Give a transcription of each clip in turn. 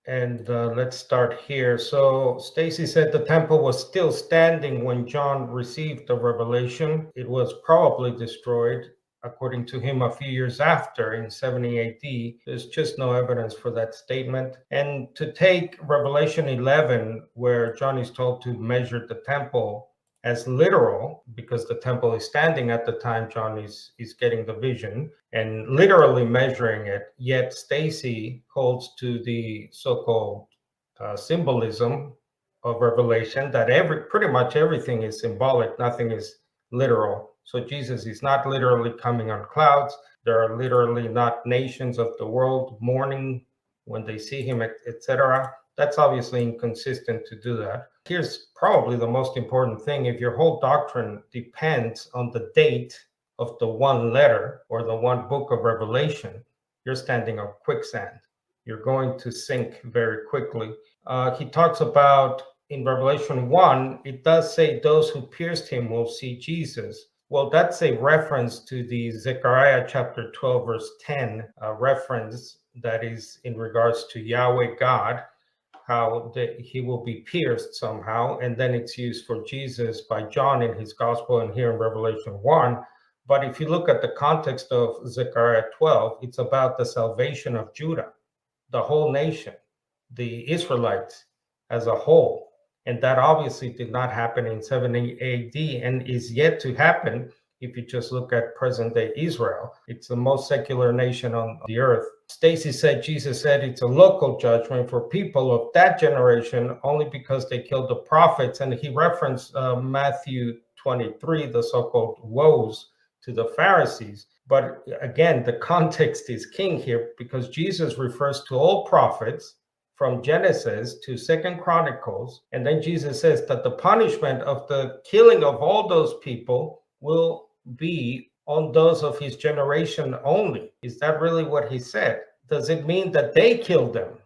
And let's start here. So Stacy said the temple was still standing when John received the revelation. It was probably destroyed, according to him, a few years after in 70 AD. There's just no evidence for that statement. And to take Revelation 11, where John is told to measure the temple as literal, because the temple is standing at the time John is getting the vision and literally measuring it, yet Stacy holds to the so-called symbolism of Revelation, that pretty much everything is symbolic, nothing is literal. So Jesus is not literally coming on clouds. There are literally not nations of the world mourning when they see him, etc. That's obviously inconsistent to do that. Here's probably the most important thing. If your whole doctrine depends on the date of the one letter or the one book of Revelation, you're standing on quicksand. You're going to sink very quickly. He talks about in Revelation 1, it does say those who pierced him will see Jesus. Well, that's a reference to the Zechariah chapter 12, verse 10 reference that is in regards to Yahweh God, how he will be pierced somehow. And then it's used for Jesus by John in his gospel and here in Revelation 1. But if you look at the context of Zechariah 12, it's about the salvation of Judah, the whole nation, the Israelites as a whole. And that obviously did not happen in 70 AD and is yet to happen if you just look at present-day Israel. It's the most secular nation on the earth. Stacy said, Jesus said it's a local judgment for people of that generation only because they killed the prophets. And he referenced Matthew 23, the so-called woes to the Pharisees. But again, the context is king here because Jesus refers to all prophets from Genesis to 2 Chronicles. And then Jesus says that the punishment of the killing of all those people will be on those of his generation only. Is that really what he said? Does it mean that they killed them?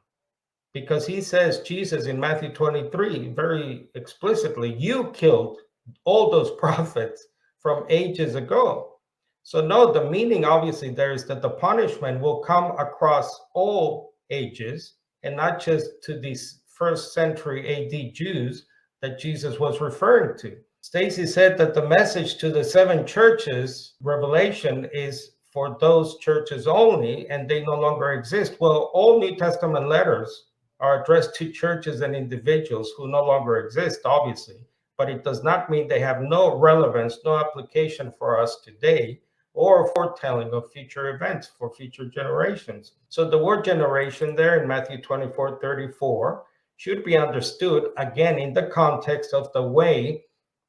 Because he says, Jesus in Matthew 23, very explicitly, you killed all those prophets from ages ago. So no, the meaning obviously there is that the punishment will come across all ages and not just to these first century AD Jews that Jesus was referring to. Stacy said that the message to the 7 churches, Revelation, is for those churches only, and they no longer exist. Well, all New Testament letters are addressed to churches and individuals who no longer exist, obviously, but it does not mean they have no relevance, no application for us today, or foretelling of future events for future generations. So the word generation there in Matthew 24:34 should be understood, again, in the context of the way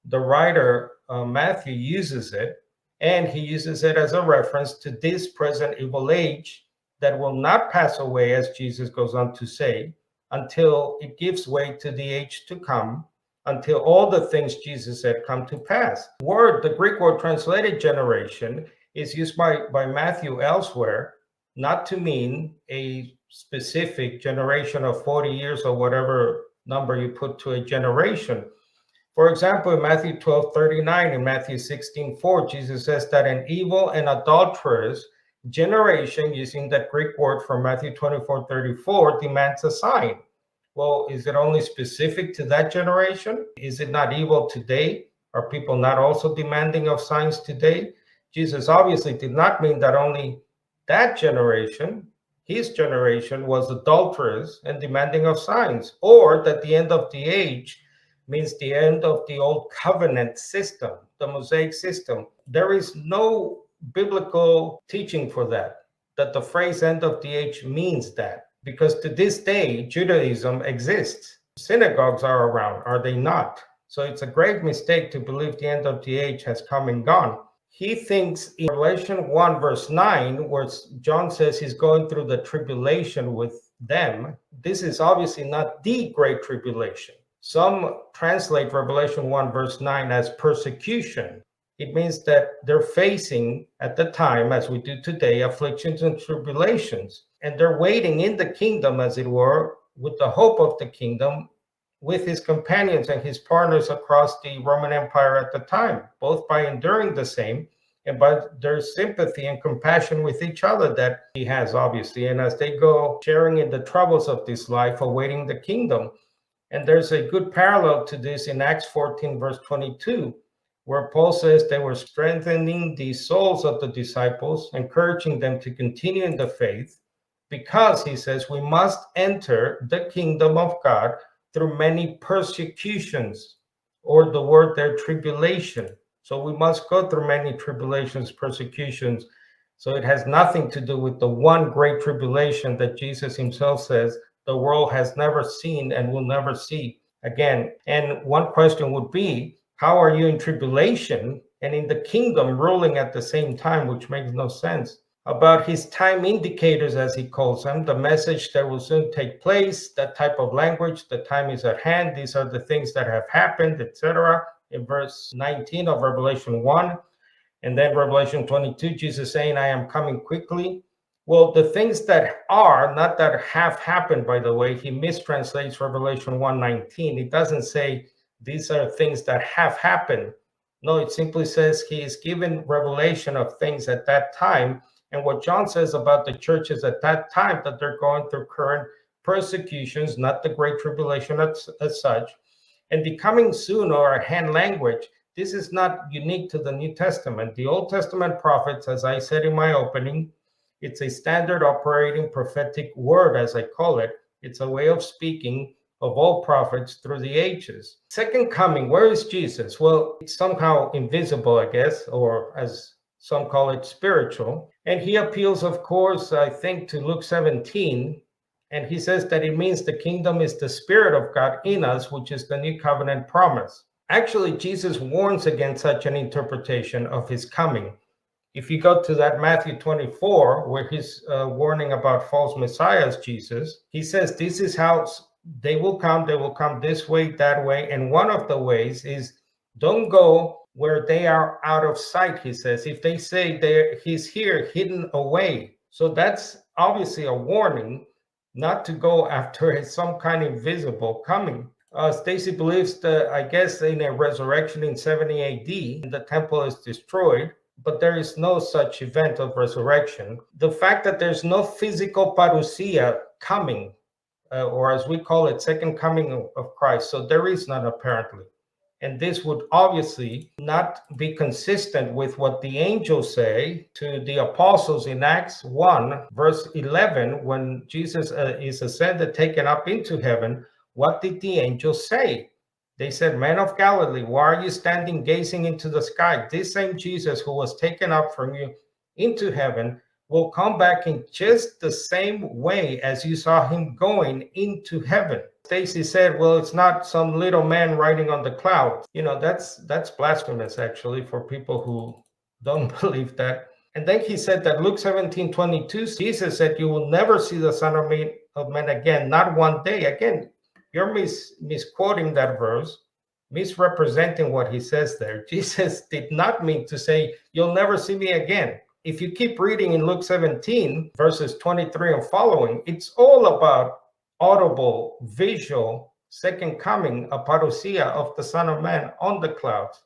the writer Matthew uses it, and he uses it as a reference to this present evil age that will not pass away, as Jesus goes on to say, until it gives way to the age to come, until all the things Jesus said come to pass. The Greek word translated generation is used by Matthew elsewhere, not to mean a specific generation of 40 years or whatever number you put to a generation. For example, in Matthew 12:39, in Matthew 16:4, Jesus says that an evil and adulterous generation, using that Greek word from Matthew 24:34, demands a sign. Well, is it only specific to that generation? Is it not evil today? Are people not also demanding of signs today? Jesus obviously did not mean that only that generation, his generation, was adulterous and demanding of signs, or that the end of the age means the end of the old covenant system, the Mosaic system. There is no biblical teaching for that the phrase end of the age means that. Because to this day, Judaism exists. Synagogues are around, are they not? So it's a great mistake to believe the end of the age has come and gone. He thinks in Revelation 1 verse 9, where John says he's going through the tribulation with them, this is obviously not the great tribulation. Some translate Revelation 1 verse 9 as persecution. It means that they're facing, at the time, as we do today, afflictions and tribulations. And they're waiting in the kingdom, as it were, with the hope of the kingdom, with his companions and his partners across the Roman Empire at the time, both by enduring the same and by their sympathy and compassion with each other that he has, obviously. And as they go sharing in the troubles of this life, awaiting the kingdom. And there's a good parallel to this in Acts 14, verse 22, where Paul says they were strengthening the souls of the disciples, encouraging them to continue in the faith, because he says we must enter the kingdom of God through many persecutions, or the word there, tribulation. So we must go through many tribulations, persecutions. So it has nothing to do with the one great tribulation that Jesus himself says the world has never seen and will never see again. And one question would be, how are you in tribulation and in the kingdom ruling at the same time, which makes no sense? About his time indicators, as he calls them, the message that will soon take place, that type of language, the time is at hand, these are the things that have happened, etc. In verse 19 of Revelation 1. And then Revelation 22, Jesus saying, I am coming quickly. Well, the things that are, not that have happened, by the way, he mistranslates Revelation 1:19. It doesn't say these are things that have happened. No, it simply says he is given revelation of things at that time. And what John says about the churches at that time, that they're going through current persecutions, not the great tribulation as such, and the coming soon or at hand language. This is not unique to the New Testament. The Old Testament prophets, as I said in my opening, it's a standard operating prophetic word, as I call it. It's a way of speaking of all prophets through the ages. Second coming, where is Jesus? Well, it's somehow invisible, I guess, or as some call it, spiritual. And he appeals, of course, I think, to Luke 17. And he says that it means the kingdom is the Spirit of God in us, which is the new covenant promise. Actually, Jesus warns against such an interpretation of his coming. If you go to that Matthew 24, where he's warning about false messiahs, Jesus, he says this is how they will come this way, that way. And one of the ways is don't go where they are out of sight, he says. If they say he's here, hidden away. So that's obviously a warning not to go after some kind of invisible coming. Stacy believes that, I guess, in a resurrection in 70 AD, the temple is destroyed, but there is no such event of resurrection. The fact that there's no physical parousia coming, or as we call it, second coming of Christ, so there is none apparently. And this would obviously not be consistent with what the angels say to the apostles in Acts 1, verse 11, when Jesus is ascended, taken up into heaven. What did the angels say? They said, Men of Galilee, why are you standing gazing into the sky? This same Jesus who was taken up from you into heaven will come back in just the same way as you saw him going into heaven. Stacy said, well, it's not some little man riding on the cloud. You know, that's blasphemous, actually, for people who don't believe that. And then he said that Luke 17:22, Jesus said, you will never see the Son of Man again, not one day. Again, you're misquoting that verse, misrepresenting what he says there. Jesus did not mean to say, you'll never see me again. If you keep reading in Luke 17, verses 23 and following, it's all about audible, visual, second coming, a parousia of the Son of Man on the clouds.